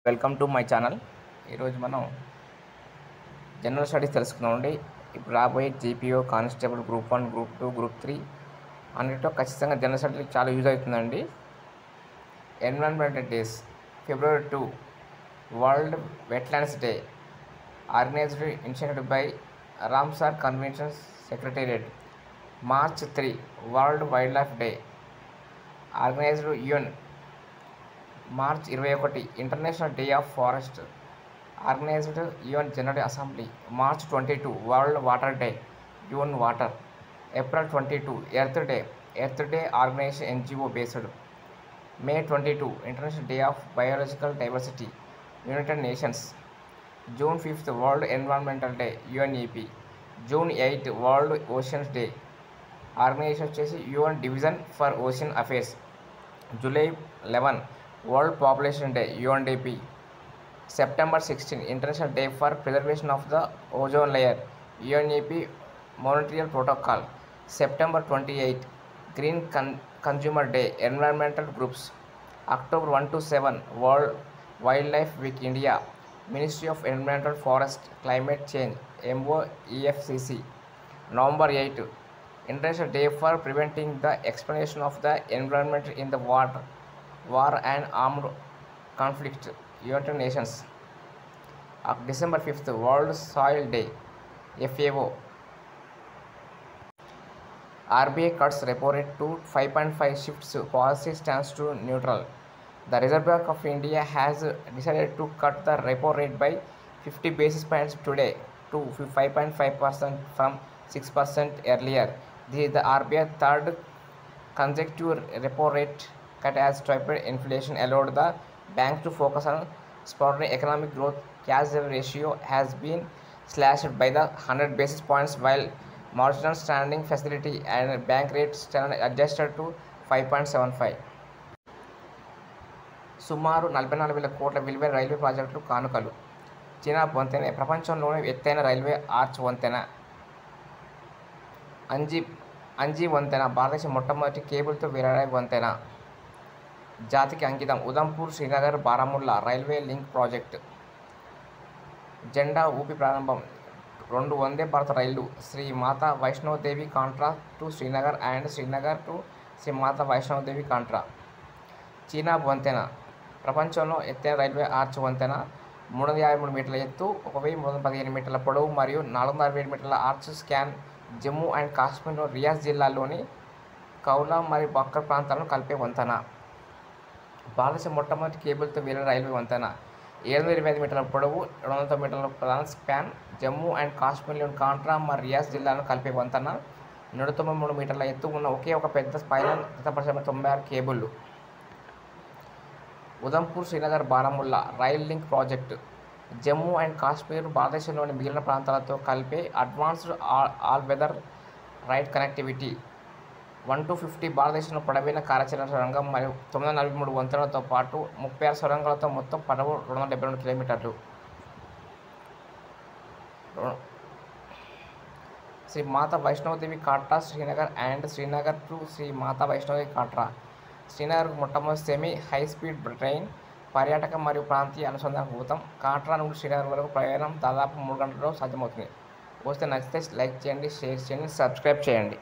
Welcome to my channel. ఈరోజు మనం general studies తెలుసుకుందామండి. ఇప్పుడు రాబోయే GPO, constable, group 1, group 2, group 3 అన్నిటిలో ఖచ్చితంగా జనరల్ స్టడీస్ చాలా యూజ్ అవుతుందండి. Environmental days. February 2 world wetlands day, organised initiated by Ramsar convention secretariat. March 3 world wild life day, organised UN. March 21 international day of forest, organised UN general assembly. March 22 world water day, UN water. April 22 earth day, organisation NGO based. May 22 international day of biological diversity, United Nations. June 5 world environmental day, UNEP. June 8 world oceans day, organisation వచ్చేసి UN division for ocean affairs. July 11 world population day, UNDP. September 16 international day for preservation of the ozone layer, UNEP Montreal protocol. September 28 green consumer day, environmental groups. October 1 to 7 world wild life week, India. Ministry of environmental forest climate change, MOEFCC. November 8 international day for preventing the exploitation of the environment in the war and armed conflict, United nations. December 5 world soil day, FAO. RBI cuts repo rate to 5.5, shifts policy stance to neutral. The Reserve Bank of India has decided to cut the repo rate by 50 basis points today to 5.5% from 6% earlier. This is the RBI third consecutive repo rate cut as tepid inflation allowed the bank to focus on spurring economic growth. Cash ratio has been slashed by the 100 basis points while marginal standing facility and bank rates stand adjusted to 5.75. సుమారు 44,000 కోట్ల విలువైన railway ప్రాజెక్టులు కానుకలు. చీనా వంతెన ప్రపంచంలోనే ఎత్తైన railway arch వంతెన. అంజీ వంతెన భారతదేశం మొట్టమొదటి కేబుల్తో వేలాడే వంతెన. జాతికి అంకితం Udhampur Srinagar Baramulla railway link project. జెండా ఊపి ప్రారంభం 2 వందే భారత్ రైళ్లు. Shri Mata Vaishnodevi Katra to Srinagar and Srinagar to Shri Mata Vaishnodevi Katra. చీనా వంతెన ప్రపంచంలో ఎత్తైన రైల్వే ఆర్చ్ వంతెన. 353 మీటర్ల ఎత్తు, 1315 మీటర్ల పొడవు మరియు 467 మీటర్ల ఆర్చ్ స్కాన్. జమ్మూ అండ్ కాశ్మీర్లో రియాజ్ జిల్లాలోని కౌలా మరియు బక్కర్ ప్రాంతాలను కలిపే వంతెన. భారతదేశం మొట్టమొదటి కేబుల్తో వేలిన రైల్వే వంతెన. 725 మీటర్ల పొడవు, 209 మీటర్ల ప్రధాన స్పాన్. జమ్మూ అండ్ కాశ్మీర్లోని కాంట్రా మరియు రియాజ్ జిల్లాలను కలిపే వంతెన. 193 మీటర్ల ఎత్తు ఉన్న ఒకే ఒక పెద్ద స్పైరల్ జతపరచబడిన 96 కేబుళ్లు. Udhampur Srinagar Baramulla rail link project. Jammu and Kashmir భారతదేశంలోని మిగిలిన ప్రాంతాలతో కలిపే advanced all weather ride connectivity. 1 to 50 భారతదేశంలో పొడవైన కార్యాచరణ సొరంగం మరియు 943 వంతెనలతో పాటు 36 సొరంగాలతో మొత్తం పొడవు 272 కిలోమీటర్లు. Shri Mata Vaishno Devi Katra Srinagar and Srinagar to Shri Mata Vaishno Devi Katra. శ్రీనగర్కు మొట్టమొదటి సెమీ హై స్పీడ్ ట్రైన్ పర్యాటక మరియు ప్రాంతీయ అనుసంధానభూతం. కాట్రా నుండి శ్రీనగర్ వరకు ప్రయాణం దాదాపు 3 గంటల్లో సాధ్యమవుతుంది. వస్తే నచ్చితే లైక్ చేయండి, షేర్ చేయండి, సబ్స్క్రైబ్ చేయండి.